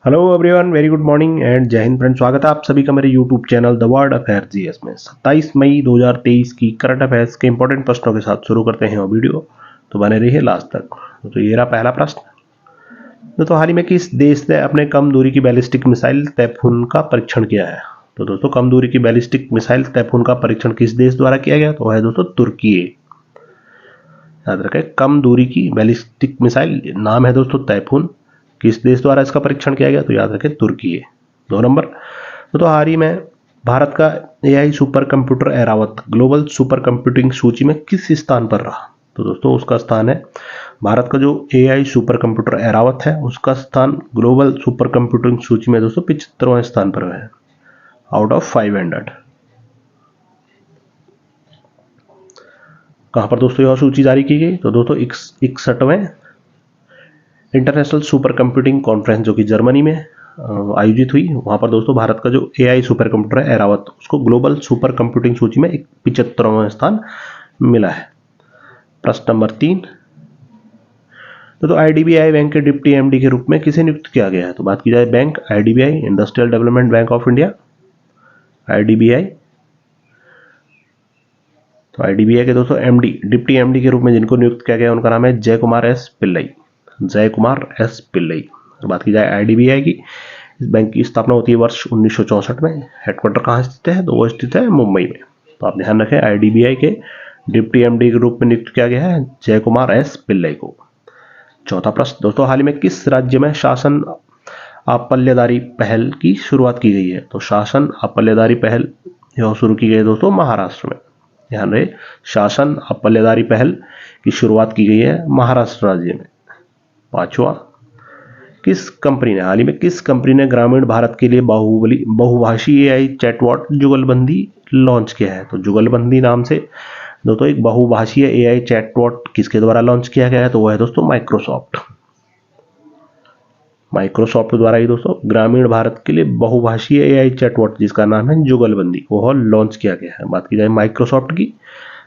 Hello everyone, very good morning and जय Hind friend. स्वागत है आप सभी का मेरे YouTube channel the world affair GS में। 27 मई 2023 की करंट अफेयर्स के इंपॉर्टेंट प्रश्नों के साथ शुरू करते हैं वो वीडियो, तो बने रहिए लास्ट तक। तो ये रहा पहला प्रश्न। तो हाल ही में किस देश ने अपने कम दूरी की बैलिस्टिक मिसाइल तैफून का परीक्षण किया है? तो दोस्तों, कम दूरी की बैलिस्टिक मिसाइल तैफून का परीक्षण किस देश द्वारा किया गया? तो है दोस्तों तुर्की। याद रखें, कम दूरी की बैलिस्टिक मिसाइल, नाम है दोस्तों तैफून। किस देश द्वारा इसका परीक्षण किया गया? तो याद रखें तुर्की है। 2 नंबर। तो हाल ही में भारत का AI super computer Airavat global super computing सूची में किस स्थान पर रहा? तो दोस्तों उसका स्थान है, भारत का जो एआई सुपर कंप्यूटर ऐरावत है उसका स्थान ग्लोबल सुपर कंप्यूटिंग सूची में दोस्तों 75वें स्थान पर है, आउट ऑफ 500। कहां पर दोस्तों यह सूची जारी की गई? तो दोस्तों 61वें इंटरनेशनल सुपर कंप्यूटिंग कॉन्फ्रेंस जो कि जर्मनी में आयोजित हुई, वहां पर दोस्तों भारत का जो एआई सुपर कंप्यूटर है ऐरावत, उसको ग्लोबल सुपर कंप्यूटिंग सूची में 75वां स्थान मिला है। प्रश्न नंबर 3। तो आईडीबीआई बैंक के डिप्टी एमडी के रूप में किसे नियुक्त किया गया है? तो बात की जाए bank IDBI, industrial development bank of India, IDBI. तो आईडीबीआई के दोस्तों एमडी, डिप्टी एमडी के रूप में जिनको नियुक्त किया गया उनका नाम है जय कुमार एस पिल्लई, जय कुमार एस पिल्लई। बात की जाए आईडीबीआई की, इस बैंक की स्थापना होती है वर्ष 1964 में। हेडक्वार्टर कहाँ स्थित है? तो वो स्थित है मुंबई में। तो आप ध्यान रखें, आईडीबीआई के डिप्टी एमडी के रूप में नियुक्त किया गया है जय कुमार एस पिल्लई को। चौथा प्रश्न दोस्तों, हाल ही में किस राज्य में शासन आपल्यदारी पहल की शुरुआत की गई है? तो शासन आपल्यदारी पहल यह शुरू की गई है दोस्तों महाराष्ट्र में। ध्यान रहे, शासन आपल्यदारी पहल की शुरुआत की गई है महाराष्ट्र राज्य में। पांचवा, किस कंपनी ने, हाल ही में किस कंपनी ने ग्रामीण भारत के लिए बहुभाषी एआई चैटबॉट जुगलबंदी लॉन्च किया है? तो जुगलबंदी नाम से दोस्तों एक बहुभाषीय एआई चैटबॉट किसके द्वारा लॉन्च किया गया है? तो वह है दोस्तों माइक्रोसॉफ्ट। माइक्रोसॉफ्ट द्वारा ही दोस्तों ग्रामीण भारत के लिए बहुभाषीय एआई चैटबॉट जिसका नाम है जुगलबंदी, वह लॉन्च किया गया है। बात की जाए माइक्रोसॉफ्ट की,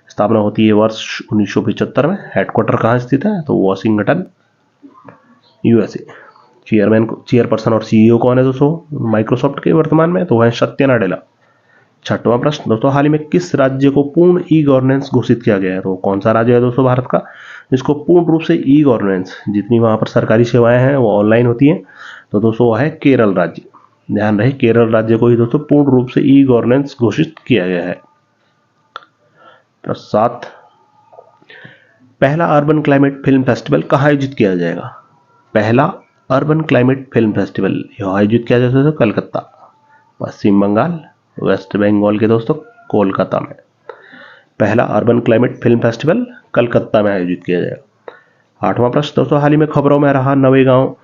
स्थापना होती है वर्ष 1975 में। हेडक्वार्टर कहाँ स्थित है? तो वॉशिंगटन, यूएसए। चेयरपर्सन और सीईओ कौन है दोस्तों माइक्रोसॉफ्ट के वर्तमान में? तो वह सत्या नाडेला। छठवां प्रश्न दोस्तों, हाल ही में किस राज्य को पूर्ण ई गवर्नेंस घोषित किया गया है? तो कौन सा राज्य है दोस्तों भारत का जिसको पूर्ण रूप से ई गवर्नेंस, जितनी वहां पर सरकारी सेवाएं हैं वो ऑनलाइन होती हैं? तो दोस्तों वह है केरल राज्य। ध्यान रहे, केरल राज्य को ही दोस्तों पूर्ण रूप से ई गवर्नेंस घोषित किया गया है। 7, पहला अर्बन क्लाइमेट फिल्म फेस्टिवल कहाँ आयोजित किया जाएगा? पहला अर्बन क्लाइमेट फिल्म फेस्टिवल यह आयोजित किया जाता है कलकत्ता, पश्चिम बंगाल, वेस्ट बंगाल के दोस्तों कोलकाता में। पहला urban climate film festival Calcutta में आयोजित किया जाएगा। 8वां प्रश्न दोस्तों, हाल ही में खबरों में रहा नवेगांव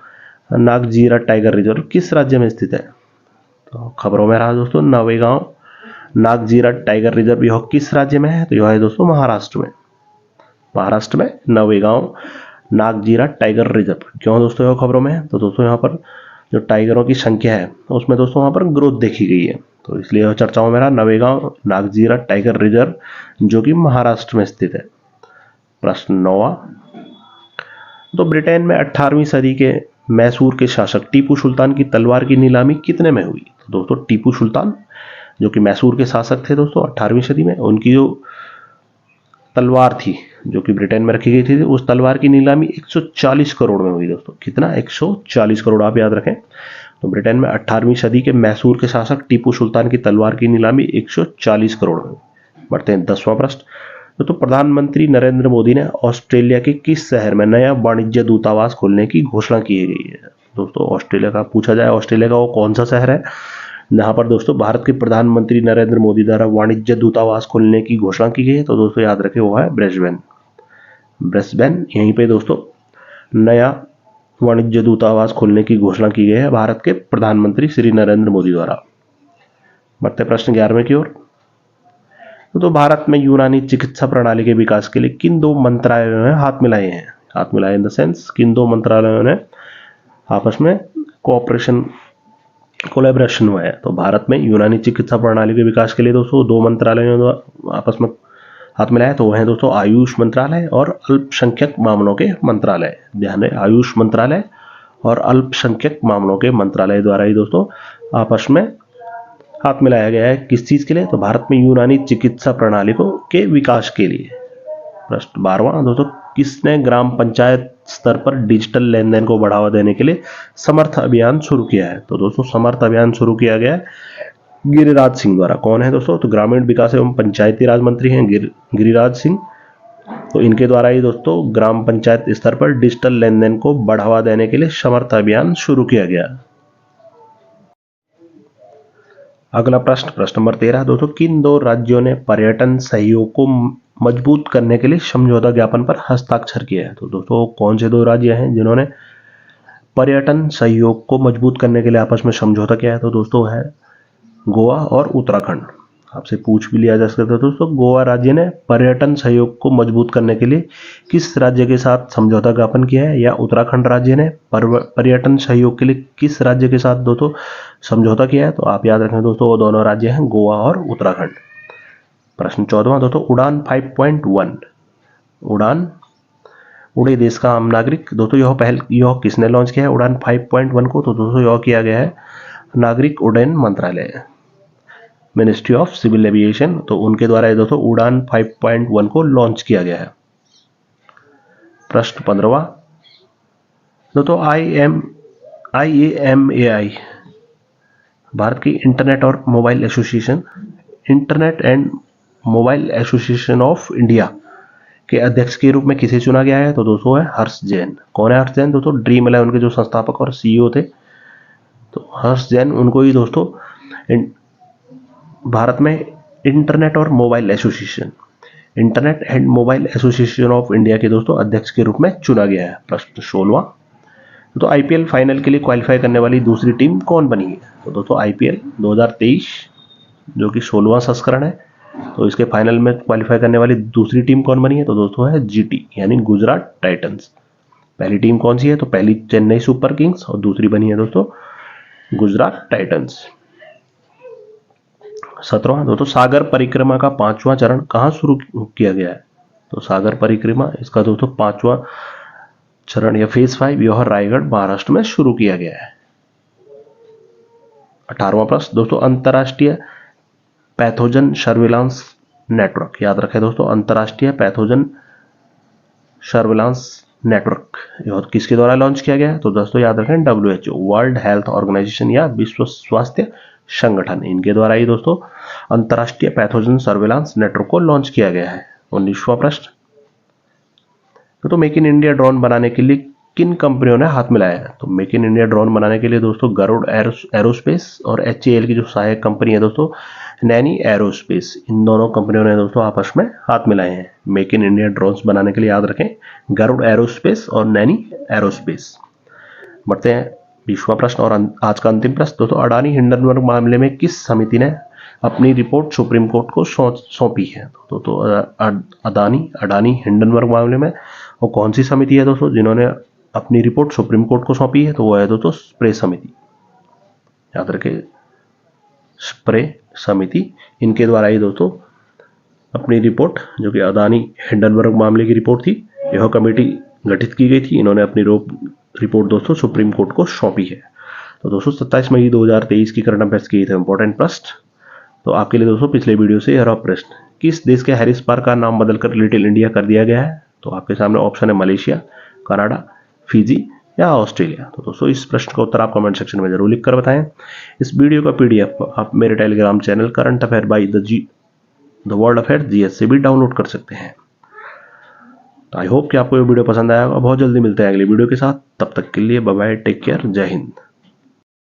नागजीरा टाइगर रिजर्व किस राज्य में स्थित है? तो खबरों में रहा दोस्तों नवेगांव नागजीरा टाइगर रिजर्व यह किस राज्य में है? तो यह है दोस्तों महाराष्ट्र में। महाराष्ट्र में नवेगांव नागजीरा टाइगर रिजर्व। क्यों दोस्तों यह खबरों में है? तो दोस्तों यहाँ पर जो टाइगरों की संख्या है उसमें दोस्तों वहां पर ग्रोथ देखी गई है, तो इसलिए यह चर्चाओं में रहा नवेगांव नागजीरा टाइगर रिजर्व जो कि महाराष्ट्र में स्थित है। प्रश्न 9, तो ब्रिटेन में 18वीं सदी के मैसूर के शासक टीपू सुल्तान की तलवार की नीलामी कितने में हुई? तो दोस्तों टीपू सुल्तान जो कि मैसूर के शासक थे दोस्तों 18वीं सदी में, उनकी जो तलवार थी जो कि ब्रिटेन में रखी गई थी, उस तलवार की नीलामी 140 करोड़ में हुई दोस्तों। कितना? 140 करोड़, आप याद रखें। तो ब्रिटेन में 18वीं सदी के मैसूर के शासक टीपू सुल्तान की तलवार की नीलामी 140 करोड़ में। बढ़ते हैं 10वां प्रश्न। तो प्रधानमंत्री नरेंद्र मोदी ने ऑस्ट्रेलिया के किस शहर में नया वाणिज्य दूतावास खोलने की घोषणा की गई है? दोस्तों ऑस्ट्रेलिया का पूछा जाए, ऑस्ट्रेलिया का वो कौन सा शहर है जहां पर दोस्तों भारत के प्रधानमंत्री नरेंद्र मोदी द्वारा वाणिज्य दूतावास खोलने की घोषणा की गई है? तो दोस्तों याद रखें वो है ब्रिस्बेन। ब्रिस्बेन, यहीं पे दोस्तों नया वाणिज्य दूतावास खोलने की घोषणा की गई है भारत के प्रधानमंत्री श्री नरेंद्र मोदी द्वारा। बढ़ते प्रश्न 11वें की ओर। तो भारत में यूनानी चिकित्सा प्रणाली के विकास के लिए किन 2 मंत्रालयों ने हाथ मिलाए हैं? हाथ मिलाए इन द सेंस, किन 2 मंत्रालयों ने आपस में कोलैबोरेशन हुआ है? तो भारत में यूनानी चिकित्सा प्रणाली के विकास के लिए दोस्तों 2 मंत्रालयों आपस में हाथ मिलाया, तो वह है दोस्तों आयुष मंत्रालय और अल्पसंख्यक मामलों के मंत्रालय। ध्यान रहे, आयुष मंत्रालय और अल्पसंख्यक मामलों के मंत्रालय द्वारा ही दोस्तों आपस में हाथ मिलाया गया है। किस चीज के लिए? तो भारत में यूनानी चिकित्सा प्रणाली को के विकास के लिए। प्रश्न 12वां दोस्तों, किसने ग्राम पंचायत स्तर पर डिजिटल लेन देन को बढ़ावा देने के लिए समर्थ अभियान शुरू किया है? तो दोस्तों समर्थ अभियान शुरू किया गया है गिरिराज सिंह द्वारा। कौन है दोस्तों? तो ग्रामीण विकास एवं पंचायती राज मंत्री हैं गिरिराज सिंह। तो इनके द्वारा ही दोस्तों ग्राम पंचायत स्तर पर डिजिटल लेन देन को बढ़ावा देने के लिए समर्थ अभियान शुरू किया गया। अगला प्रश्न, प्रश्न नंबर 13 दोस्तों, किन दो राज्यों ने पर्यटन सहयोग को मजबूत करने के लिए समझौता ज्ञापन पर हस्ताक्षर किया है? तो दोस्तों कौन से दो राज्य हैं जिन्होंने पर्यटन सहयोग को मजबूत करने के लिए आपस में समझौता किया है? तो दोस्तों है गोवा और उत्तराखंड। आपसे पूछ भी लिया जा सकता है दोस्तों, गोवा राज्य ने पर्यटन सहयोग को मजबूत करने के लिए किस राज्य के साथ समझौता ज्ञापन किया है, या उत्तराखंड राज्य ने पर्यटन सहयोग के लिए किस राज्य के साथ दोस्तों समझौता किया है? तो आप याद रखें दोस्तों वो दोनों राज्य हैं गोवा और उत्तराखंड। प्रश्न 14वां दोस्तों, उड़ान 5.1 उड़ान उड़े देश का आम नागरिक। दोस्तों यह किसने लॉन्च किया है उड़ान 5.1 को? तो दोस्तों यह किया गया है नागरिक उड्डयन मंत्रालय, मिनिस्ट्री ऑफ सिविल एविएशन। तो उनके द्वारा दोस्तों उड़ान 5.1 को लॉन्च किया गया है। प्रश्न 15वां दोस्तों, IAMAI भारत की इंटरनेट और mobile association, internet and mobile association of India के अध्यक्ष के रूप में किसे चुना गया है? तो दोस्तों है हर्ष जैन। कौन है हर्ष जैन? दोस्तों ड्रीम 11 के जो संस्थापक और CEO थे, तो हर्ष जैन उनको ही दोस्तों भारत में इंटरनेट और mobile association, internet and mobile association of India के दोस्तों अध्यक्ष के रूप में चुना गया है। प्रश्न 16वां तो IPL फाइनल के लिए क्वालिफाई करने वाली दूसरी टीम कौन बनी है? तो दोस्तों IPL 2023 जो कि 16वां संस्करण है, तो इसके फाइनल में क्वालिफाई करने वाली दूसरी टीम कौन बनी है? तो दोस्तों है GT यानी गुजरात टाइटंस। पहली टीम कौन सी है? तो पहली चेन्नई सुपर किंग्स और दूसरी बनी है दोस्तों गुजरात टाइटंस। 17वां दोस्तों, सागर परिक्रमा का 5वां चरण कहां शुरू किया गया है? तो सागर परिक्रमा इसका दोस्तों 5वां चरण या फेज 5 यह रायगढ़ महाराष्ट्र में शुरू किया गया है। 18वां प्रश्न दोस्तों, अंतरराष्ट्रीय पैथोजन सर्विलांस नेटवर्क, याद रखें दोस्तों अंतरराष्ट्रीय पैथोजन सर्विलांस नेटवर्क यह किसके द्वारा लॉन्च किया गया है? तो दोस्तों याद रखें WHO वर्ल्ड हेल्थ ऑर्गेनाइजेशन या विश्व स्वास्थ्य संगठन, इनके द्वारा ही दोस्तों अंतरराष्ट्रीय पैथोजन सर्विलांस नेटवर्क को लॉन्च किया गया है। 19वां प्रश्न तो मेक इन इंडिया ड्रोन बनाने के लिए किन कंपनियों ने हाथ मिलाया है? तो मेक इन इंडिया ड्रोन बनाने के लिए दोस्तों गरुड़ एरोस्पेस और HAL की जो सहायक कंपनी है दोस्तों नैनी एरोस्पेस, इन दोनों कंपनियों ने दोस्तों आपस में हाथ मिलाए हैं मेक इन इंडिया ड्रोन्स बनाने के लिए। याद रखें गरुड़ एरोस्पेस और नैनी एरोस्पेस। बढ़ते हैं 20वां प्रश्न और आज का अंतिम प्रश्न दोस्तों, अडानी हिंडनबर्ग मामले में किस समिति ने अपनी रिपोर्ट सुप्रीम कोर्ट को सौंपी है? तो अडानी हिंडनबर्ग मामले में वो कौन सी समिति है दोस्तों जिन्होंने अपनी रिपोर्ट सुप्रीम कोर्ट को सौंपी है? तो वो है दोस्तों स्प्रे समिति। याद रखें स्प्रे समिति, इनके द्वारा ही दोस्तों अपनी रिपोर्ट जो कि अडानी हिंडनबर्ग मामले की रिपोर्ट थी, यह कमेटी गठित की गई थी, इन्होंने अपनी रिपोर्ट दोस्तों सुप्रीम कोर्ट को सौंपी है। तो दोस्तों 27 मई 2023 की करंट अफेयर्स के थे इंपॉर्टेंट प्रश्न। तो आपके लिए दोस्तों पिछले वीडियो से यह प्रश्न, किस देश के हैरिस पार्क का नाम बदलकर लिटिल इंडिया कर दिया गया है? तो आपके सामने ऑप्शन है मलेशिया, कनाडा, फिजी या ऑस्ट्रेलिया। तो दोस्तों इस प्रश्न का उत्तर आप कमेंट सेक्शन में जरूर लिखकर बताएं। इस वीडियो का PDF आप मेरे Telegram channel current affair by the world affair GS से भी डाउनलोड कर सकते हैं। तो आई होप कि आपको ये वीडियो पसंद आया होगा। बहुत जल्दी मिलते हैं अगली वीडियो के साथ, तब तक के लिए बाय बाय, टेक केयर, जय हिंद।